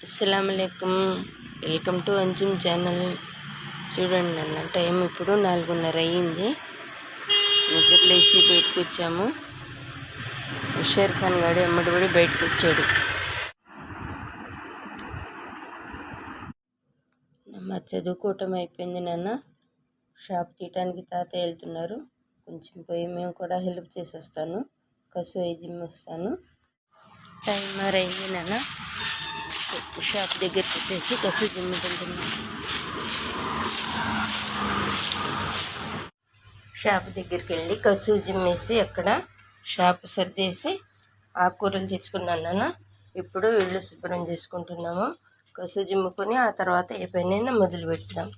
అస్సలాముఅలైకుం, welcome to Anjum channel. చూడండి అన్న, time ఇప్పుడు 4:30 అయ్యింది. నిద్రలేసి బయటకు వచ్చాము. షేర్ ఖాన్ గాడు ఎమ్మడిపడి బయటకు వచ్చాడు. మా చదువుకోవటం అయిపోయింది నాన్న. షాప్ తీయటానికి తాతయ్య వెళ్తున్నారు. కొంచెం పోయి మేము కూడా హెల్ప్ చేసి వస్తాను. కసు జిమ్ వస్తాను. టైమర్ అయింది నాన్న. షాప్ దగ్గరికి వచ్చేసి కసు జిమ్ముకుంటున్నాం. షాప్ దగ్గరికి వెళ్ళి కసు జిమ్మేసి అక్కడ షాప్ సర్దేసి ఆకుకూరలు తెచ్చుకున్నాను నాన్న. ఇప్పుడు ఇల్లు శుభ్రం చేసుకుంటున్నాము. కసు జిమ్ముకొని ఆ తర్వాత ఏ పనైనా మొదలు పెడతాం.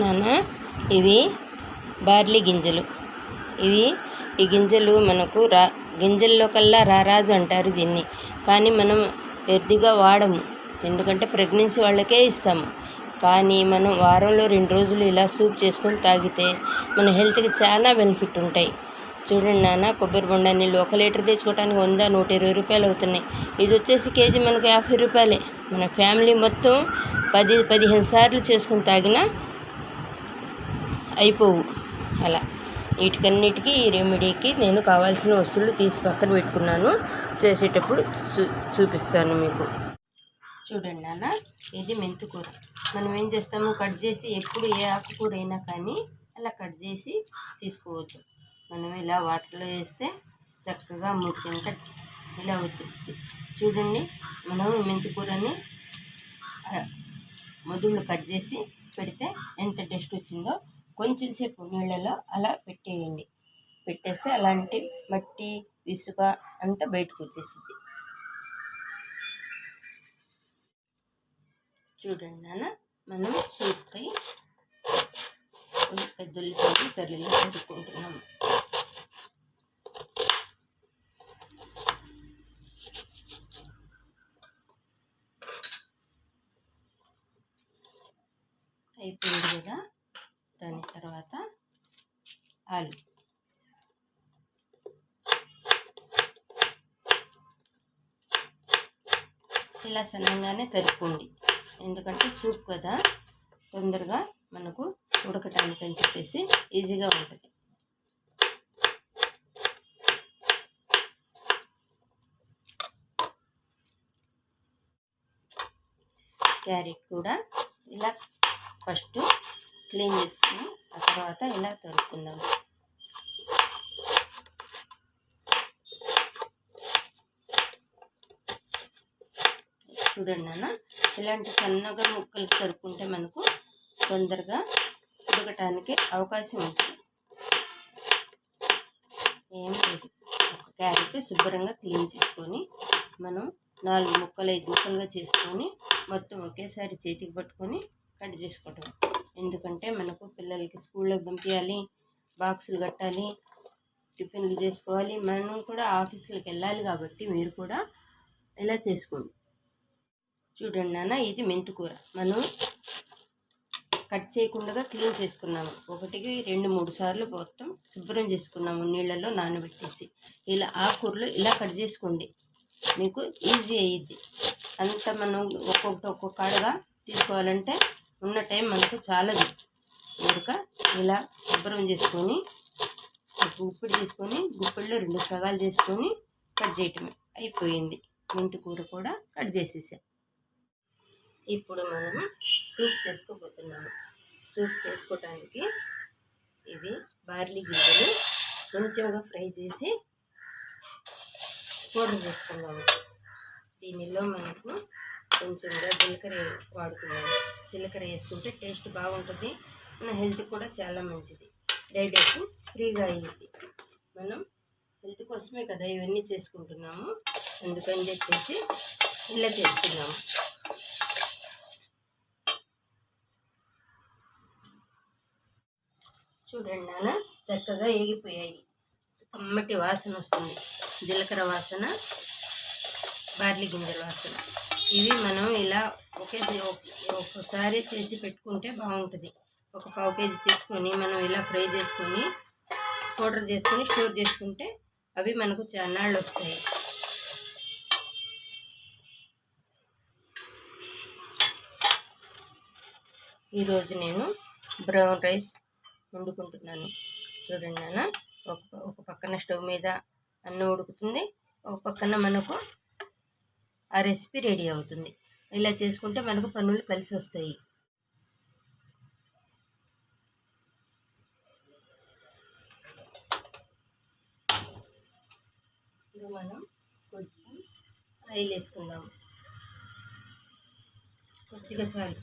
నాన్న, ఇవి బార్లీ గింజలు. ఈ గింజలు మనకు గింజల్లో కల్లా రారాజు అంటారు దీన్ని. కానీ మనం వ్యర్థిగా వాడము, ఎందుకంటే ప్రెగ్నెన్సీ వాళ్ళకే ఇస్తాము. కానీ మనం వారంలో 2 రోజులు ఇలా సూప్ చేసుకొని తాగితే మన హెల్త్కి చాలా బెనిఫిట్ ఉంటాయి. చూడండి నాన్న, కొబ్బరి బొండా నీళ్ళు 1 లీటర్ తెచ్చుకోవడానికి 100-120 రూపాయలు అవుతున్నాయి. ఇది వచ్చేసి కేజీ మనకు 50 రూపాయలే. మన ఫ్యామిలీ మొత్తం 10-15 సార్లు చేసుకుని తాగినా అయిపోవు. అలా వీటికన్నిటికీ ఈ రెమెడీకి నేను కావాల్సిన వస్తువులు తీసి పక్కన పెట్టుకున్నాను. చేసేటప్పుడు చూపిస్తాను మీకు. చూడండి నాన్న, ఇది మెంతికూర. మనం ఏం చేస్తాము, కట్ చేసి ఎప్పుడు ఏ ఆకుకూర అయినా కానీ అలా కట్ చేసి తీసుకోవచ్చు. మనం ఇలా వాటర్లో వేస్తే చక్కగా మురికింత ఇలా వచ్చేస్తుంది. చూడండి, మనం మెంతికూరని మొదళ్ళు కట్ చేసి పెడితే ఎంత టేస్ట్ వచ్చిందో. కొంచెం సేపు నీళ్ళలో అలా పెట్టేయండి. పెట్టేస్తే అలాంటి మట్టి ఇసుక అంతా బయటకు వచ్చేసింది. చూడండి నాన్న, మనం సూప్కి పెద్ద ఉల్లిపాయలు కర్రీలో పెట్టుకుంటున్నాము. అయిపోయింది కదా. దాని తర్వాత ఆలు. ఇలా సన్నంగానే తరుక్కోండి, ఎందుకంటే సూప్ కదా తొందరగా మనకు ఉడకటానికి అని చెప్పేసి ఈజీగా ఉంటుంది. క్యారెట్ కూడా ఇలా ఫస్ట్ క్లీన్ చేసుకుని ఆ తర్వాత ఇలా తరుక్కుందాము. చూడండి నాన్న, ఇలాంటి సన్నగా ముక్కలు తరుక్కుంటే మనకు తొందరగా ఉడకటానికి అవకాశం ఉంటుంది. ఏం లేదు, ఒక క్యారెట్ శుభ్రంగా క్లీన్ చేసుకొని మనం 4 ముక్కలు 5 ముక్కలుగా చేసుకొని మొత్తం ఒకేసారి చేతికి పట్టుకొని కట్ చేసుకోవటం. ఎందుకంటే మనకు పిల్లలకి స్కూల్లో పంపించాలి, బాక్సులు కట్టాలి, టిఫిన్లు చేసుకోవాలి, మనం కూడా ఆఫీసులకు వెళ్ళాలి. కాబట్టి మీరు కూడా ఇలా చేసుకోండి. చూడండి నాన్న, ఇది మెంతికూర మనం కట్ చేయకుండా క్లీన్ చేసుకున్నాము. 1-2-3 సార్లు మొత్తం శుభ్రం చేసుకున్నాము నీళ్ళలో నానబెట్టేసి. ఇలా ఆకుకూరలు ఇలా కట్ చేసుకోండి, మీకు ఈజీ అయ్యిద్ది. అంత మనం ఒక్కొక్క కాడగా తీసుకోవాలంటే ఉన్న టైం మనకు చాలదు. కనుక ఇలా శుభ్రం చేసుకొని గుప్పిడి తీసుకొని గుప్పిడిలో 2 సగాలు చేసుకొని కట్ చేయటమే. అయిపోయింది. మెంతికూర కూడా కట్ చేసేసాం. ఇప్పుడు మనము సూప్ చేసుకోబోతున్నాము. సూప్ చేసుకోవటానికి ఇది బార్లీ గింజలు కొంచెంగా ఫ్రై చేసి పౌడర్ చేసుకున్నాము. దీనిలో మనకు కొంచెంగా జీలకర్ర వాడుకున్నాము. జీలకర్ర వేసుకుంటే టేస్ట్ బాగుంటుంది, మన హెల్త్ కూడా చాలా మంచిది. డైజెషన్ ఫ్రీగా అయ్యింది. మనం హెల్త్ కోసమే కదా ఇవన్నీ చేసుకుంటున్నాము, అందుకని చెప్పేసి ఇలా చేస్తున్నాము. చూడండి నాన్న, చక్కగా ఏగిపోయాయి. కమ్మటి వాసన వస్తుంది. జీలకర్ర వాసన, బార్లీ గింజల వాసన. ఇవి మనం ఇలా ఒకసారి చేసి పెట్టుకుంటే బాగుంటుంది. ఒక పావు కేజీ తెచ్చుకొని మనం ఇలా ఫ్రై చేసుకొని పౌడర్ చేసుకొని స్టోర్ చేసుకుంటే అవి మనకు చాన్నాళ్ళు వస్తాయి. ఈరోజు నేను బ్రౌన్ రైస్ వండుకుంటున్నాను. చూడండి నాన్న, ఒక పక్కన స్టవ్ మీద అన్నం ఉడుకుతుంది, ఒక పక్కన మనకు ఆ రెసిపీ రెడీ అవుతుంది. ఇలా చేసుకుంటే మనకు పనులు కలిసి వస్తాయి. ఇప్పుడు మనం కొంచెం ఆయిల్ వేసుకుందాము. కొద్దిగా చాలు.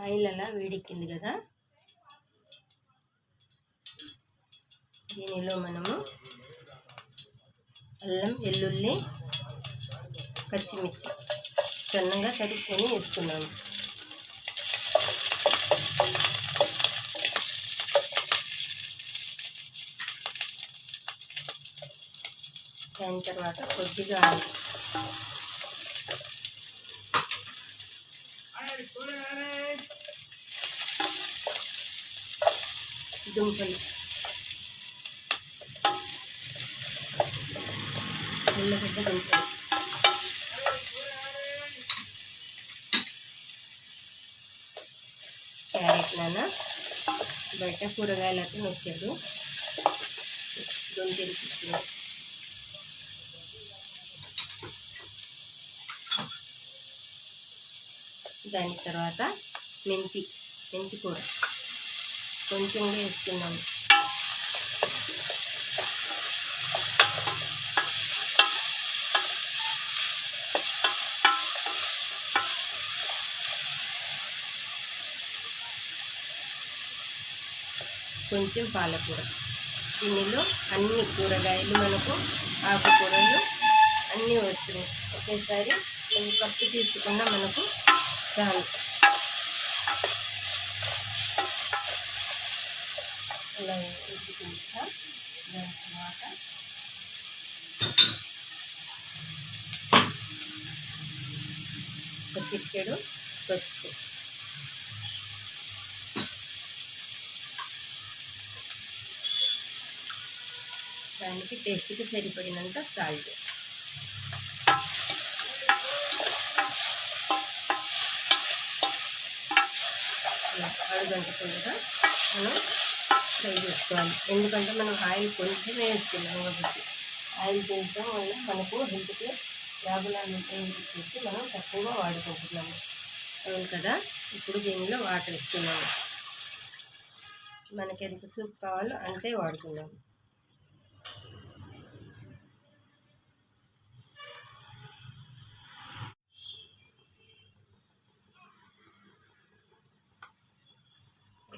ఆయిల్ అలా వేడెక్కింది కదా, దీనిలో మనము అల్లం, వెల్లుల్లి, పచ్చిమిర్చి సన్నగా తరుక్కొని వేసుకున్నాము. దాని తర్వాత కొద్దిగా దుంపలు, ఉల్లగడ్డ దుంపలు, క్యారెట్ నాన్న బయట కూరగాయలతో వచ్చాడు, దొంగలు తీసుకున్నాడు. దాని తర్వాత మెంతి కూర కొంచెంగా వేసుకున్నాము. కొంచెం పాలకూర. దీనిలో అన్ని కూరగాయలు మనకు ఆకుకూరలు అన్నీ వస్తున్నాయి. ఒకేసారి కొన్ని కప్పు తీసుకున్నా మనకు చాలు. ఇలా ఉడుకుతుంటా. దాని తర్వాత ఒక చిటికెడు పసుపు, దానికి టేస్ట్కి సరిపడినంత సాల్ట్. అడుగంటకుండా మనం ఫ్రై చేసుకోవాలి. ఎందుకంటే మనం ఆయిల్ కొంచెం వేసుకున్నాం కాబట్టి ఆయిల్ వేయడం వల్ల మనకు హెల్త్కి లాభాలు ఉపయోగించి మనం తక్కువగా వాడుకుంటున్నాము. అవును కదా. ఇప్పుడు దీనిలో వాటర్ ఇస్తున్నాము. మనకి ఎంత సూప్ కావాలో అంతే వాడుకున్నాము.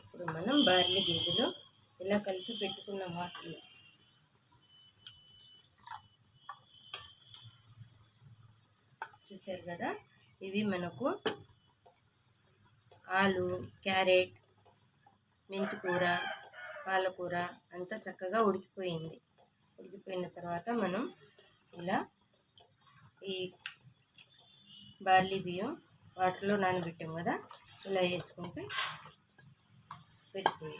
ఇప్పుడు మనం బార్లీ గింజలు ఇలా కలిపి పెట్టుకున్న వాటర్ చూసారు కదా. ఇవి మనకు ఆలు, క్యారెట్, మెంతికూర, పాలకూర అంతా చక్కగా ఉడికిపోయింది. ఉడికిపోయిన తర్వాత మనం ఇలా ఈ బార్లీ బియ్యం వాటర్లో నానబెట్టాం కదా, ఇలా వేసుకుంటే సరిపోయి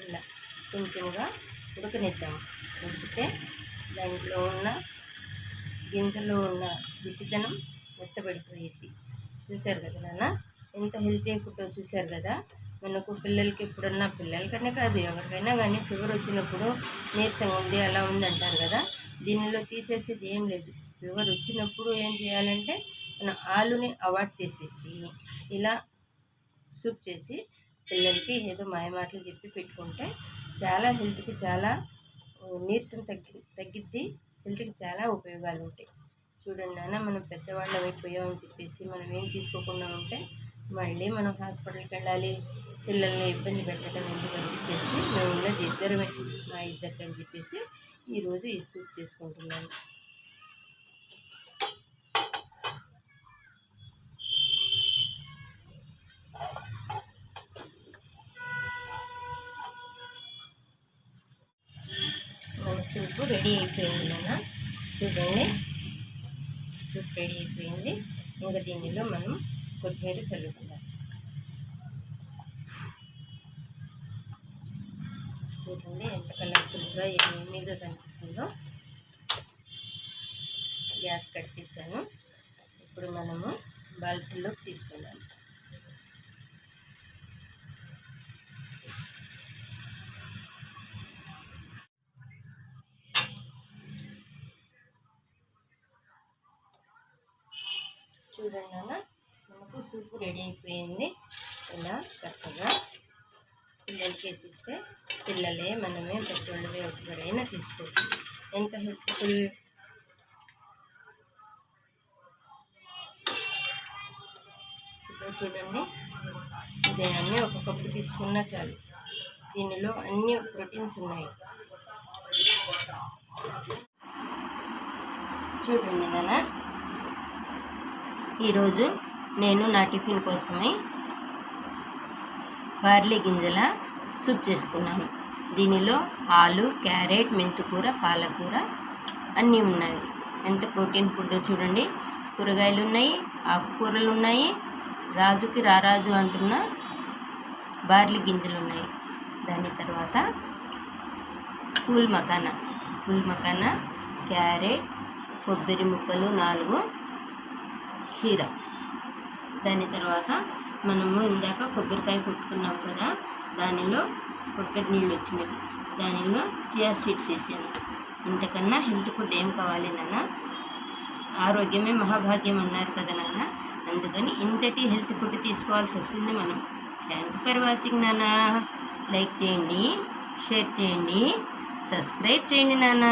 ఇలా కొంచెంగా ఉడకనిద్దాము. ఉడికితే దాంట్లో ఉన్న గింజల్లో ఉన్న విటిదనం మెత్తబడిపోయింది. చూశారు కదా నాన్న, ఎంత హెల్తీ ఫుడ్ చూశారు కదా. మనకు పిల్లలకి ఎప్పుడన్నా, పిల్లలకనే కాదు ఎవరికైనా కానీ ఫీవర్ వచ్చినప్పుడు నీరసంగా ఉంది అలా ఉంది అంటారు కదా. దీనిలో తీసేసేది ఏం లేదు. ఫీవర్ వచ్చినప్పుడు ఏం చేయాలంటే మన ఆలుని అవాయిడ్ చేసేసి ఇలా సూప్ చేసి పిల్లలకి ఏదో మాయమాటలు చెప్పి పెట్టుకుంటే చాలా హెల్త్కి చాలా నీరసం తగ్గిద్ది. హెల్త్కి చాలా ఉపయోగాలు ఉంటాయి. చూడండి నాన్న, మనం పెద్దవాళ్ళం అయిపోయామని చెప్పేసి మనం ఏం తీసుకోకుండా ఉంటే మళ్ళీ మనం హాస్పిటల్కి వెళ్ళాలి, పిల్లల్ని ఇబ్బంది పెట్టడం ఎందుకని చెప్పేసి మేము ఉన్నది ఇద్దరమే, మా ఇద్దరికి అని చెప్పేసి ఈరోజు ఈ సూప్ చేసుకుంటున్నాను. మన సూపు రెడీ అయిపోయింది కదా, చూడండి సూప్ రెడీ అయిపోయింది. ఇంకా దీనిలో మనం కొత్తిమీర చల్లుకుందాం. చూడండి ఎంత కలర్ఫుల్గా ఏమేమిగా కనిపిస్తుందో. గ్యాస్ కట్ చేశాను. ఇప్పుడు మనము బాల్స్లోకి తీసుకుందాం. చూడండి అన్న, మనకు సూప్ రెడీ అయిపోయింది. ఇలా చక్కగా పిల్లలకి వేసిస్తే పిల్లలే మనమే పెద్దోళ్ళవే ఎవరైనా తీసుకోవచ్చు. ఎంత హెల్ప్ఫుల్. ఇప్పుడు చూడండి, ఉదయాన్నే ఒక కప్పు తీసుకున్నా చాలు. దీనిలో అన్ని ప్రోటీన్స్ ఉన్నాయి. చూడండి నాన్న, ఈరోజు నేను నా టిఫిన్ కోసమై బార్లీ గింజల సూప్ చేసుకున్నాను. దీనిలో ఆలు, క్యారెట్, మెంతికూర, పాలకూర అన్నీ ఉన్నాయి. ఎంత ప్రోటీన్ ఫుడ్ చూడండి. కూరగాయలు ఉన్నాయి, ఆకుకూరలు ఉన్నాయి, రాజుకి రారాజు అంటున్న బార్లీ గింజలు ఉన్నాయి. దాని తర్వాత ఫుల్ మకానా, క్యారెట్, కొబ్బరి ముక్కలు 4, కీర. దాని తర్వాత మనము ఇందాక కొబ్బరికాయ కొట్టుకున్నాం కదా, దానిలో కొబ్బరి నీళ్ళు వచ్చినవి. దానిలో చియా సీడ్స్ వేసాను. ఇంతకన్నా హెల్త్ ఫుడ్ ఏం కావాలి నాన్న? ఆరోగ్యమే మహాభాగ్యం అన్నారు కదా నాన్న. అందుకని ఇంతటి హెల్త్ ఫుడ్ తీసుకోవాల్సి వస్తుంది మనం. థ్యాంక్ యూ ఫర్ వాచింగ్ నాన్న. లైక్ చేయండి, షేర్ చేయండి, సబ్స్క్రైబ్ చేయండి నాన్న.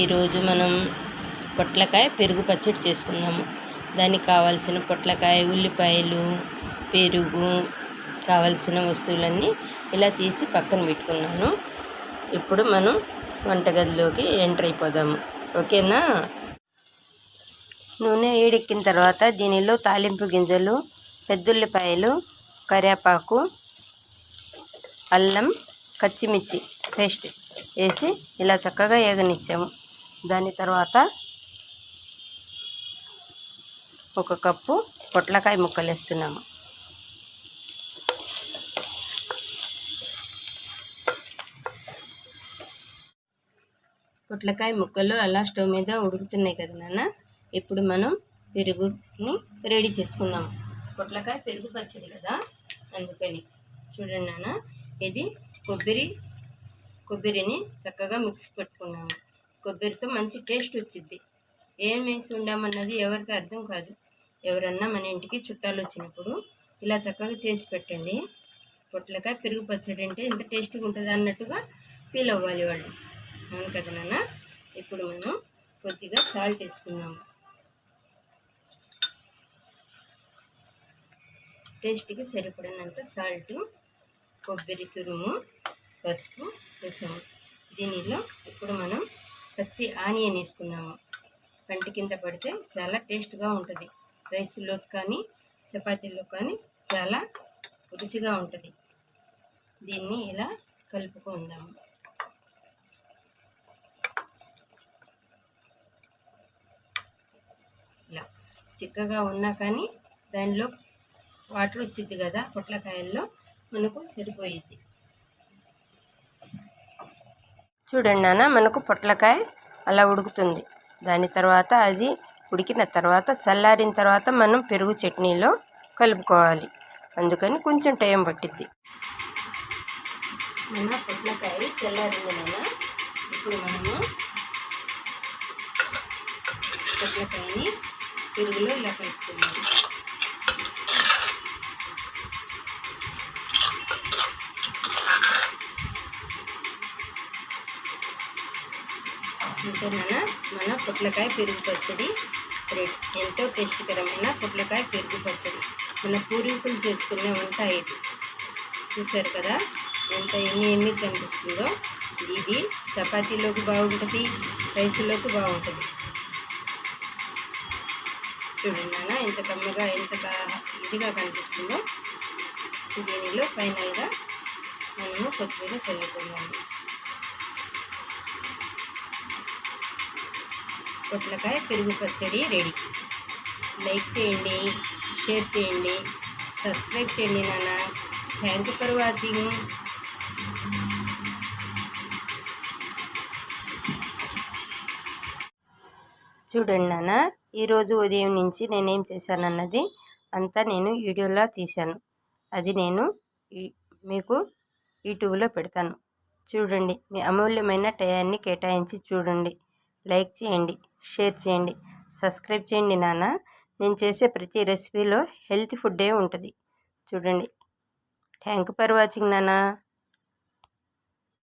ఈరోజు మనం పొట్లకాయ పెరుగు పచ్చడి చేసుకున్నాము. దానికి కావాల్సిన పొట్లకాయ, ఉల్లిపాయలు, పెరుగు, కావాల్సిన వస్తువులన్నీ ఇలా తీసి పక్కన పెట్టుకున్నాను. ఇప్పుడు మనం వంటగదిలోకి ఎంటర్ అయిపోదాము. ఓకేనా? నూనె వేడెక్కిన తర్వాత దీనిలో తాలింపు గింజలు, పెద్దుల్లిపాయలు, కరివేపాకు, అల్లం, పచ్చిమిర్చి పేస్ట్ వేసి ఇలా చక్కగా ఏగనిచ్చాము. దాని తర్వాత ఒక కప్పు పొట్లకాయ ముక్కలు వేస్తున్నాము. పొట్లకాయ ముక్కలు అలా స్టవ్ మీద ఉడుకుతున్నాయి కదా నాన్న. ఇప్పుడు మనం పెరుగుని రెడీ చేసుకుందాము. పొట్లకాయ పెరుగు పచ్చడి కదా, అందుకని చూడండి నాన్న, ఇది కొబ్బరిని చక్కగా మిక్సీ పెట్టుకున్నాము. కొబ్బరితో మంచి టేస్ట్ వచ్చింది. ఏం వేసి ఉండామన్నది ఎవరికి అర్థం కాదు. ఎవరన్నా మన ఇంటికి చుట్టాలు వచ్చినప్పుడు ఇలా చక్కగా చేసి పెట్టండి. పొట్లకాయ పెరుగు పచ్చడి అంటే ఎంత టేస్టీగా ఉంటుంది అన్నట్టుగా ఫీల్ అవ్వాలి వాళ్ళు. అవును కదా నాన్న. ఇప్పుడు మనం కొద్దిగా సాల్ట్ వేసుకున్నాము. టేస్ట్కి సరిపడినంత సాల్ట్, కొబ్బరి తురుము, పసుపు వేసాము. దీనిలో ఇప్పుడు మనం పచ్చి ఆనియన్ వేసుకున్నాము. పంట కింద పడితే చాలా టేస్ట్గా ఉంటుంది. రైస్లోకి కానీ చపాతీల్లో కానీ చాలా రుచిగా ఉంటుంది. దీన్ని ఇలా కలుపుకుందాము. ఇలా చిక్కగా ఉన్నా కానీ దానిలో వాటర్ వచ్చింది కదా, పొట్లకాయల్లో మనకు సరిపోయిద్ది. చూడండి నాన్న, మనకు పొట్లకాయ అలా ఉడుకుతుంది. దాని తర్వాత అది ఉడికిన తర్వాత చల్లారిన తర్వాత మనం పెరుగు చట్నీలో కలుపుకోవాలి. అందుకని కొంచెం టైం పట్టిద్ది. మన పొట్లకాయ చల్లారింది నాన్న. ఇప్పుడు మనము పొట్లకాయని పెరుగులో ఇలా కలుపుకున్నాము. ఇంతేనా మన పొట్లకాయ పెరుగు పచ్చడి రెడీ. ఎంతో టేస్టీకరమైన పొట్లకాయ పెరుగు పచ్చడి. మన పూర్వీకులు చేసుకునే వంట ఇది. చూశారు కదా, ఎంత ఎమ్మి కనిపిస్తుందో. ఇది చపాతీలోకి బాగుంటుంది, రైస్లోకి బాగుంటుంది. చూడండి నాన్న ఎంత కమ్మగా ఎంత ఇదిగా కనిపిస్తుందో. దీనిలో ఫైనల్గా మనము కొత్తిమీర చల్లుకుందాము. పొట్లకాయ పెరుగు పచ్చడి రెడీ. లైక్ చేయండి, షేర్ చేయండి, సబ్స్క్రైబ్ చేయండి నాన్న. Thank you for watching. చూడండి నాన్న, ఈరోజు ఉదయం నుంచి నేనేం చేశానన్నది అంతా నేను వీడియోలో తీశాను. అది నేను మీకు యూట్యూబ్లో పెడతాను. చూడండి, మీ అమూల్యమైన టయాన్ని కేటాయించి చూడండి. లైక్ చేయండి, షేర్ చేయండి, సబ్స్క్రైబ్ చేయండి నాన్న. నేను చేసే ప్రతి రెసిపీలో హెల్తీ ఫుడ్డే ఉంటుంది. చూడండి. థ్యాంక్ యూ ఫర్ వాచింగ్ నాన్న.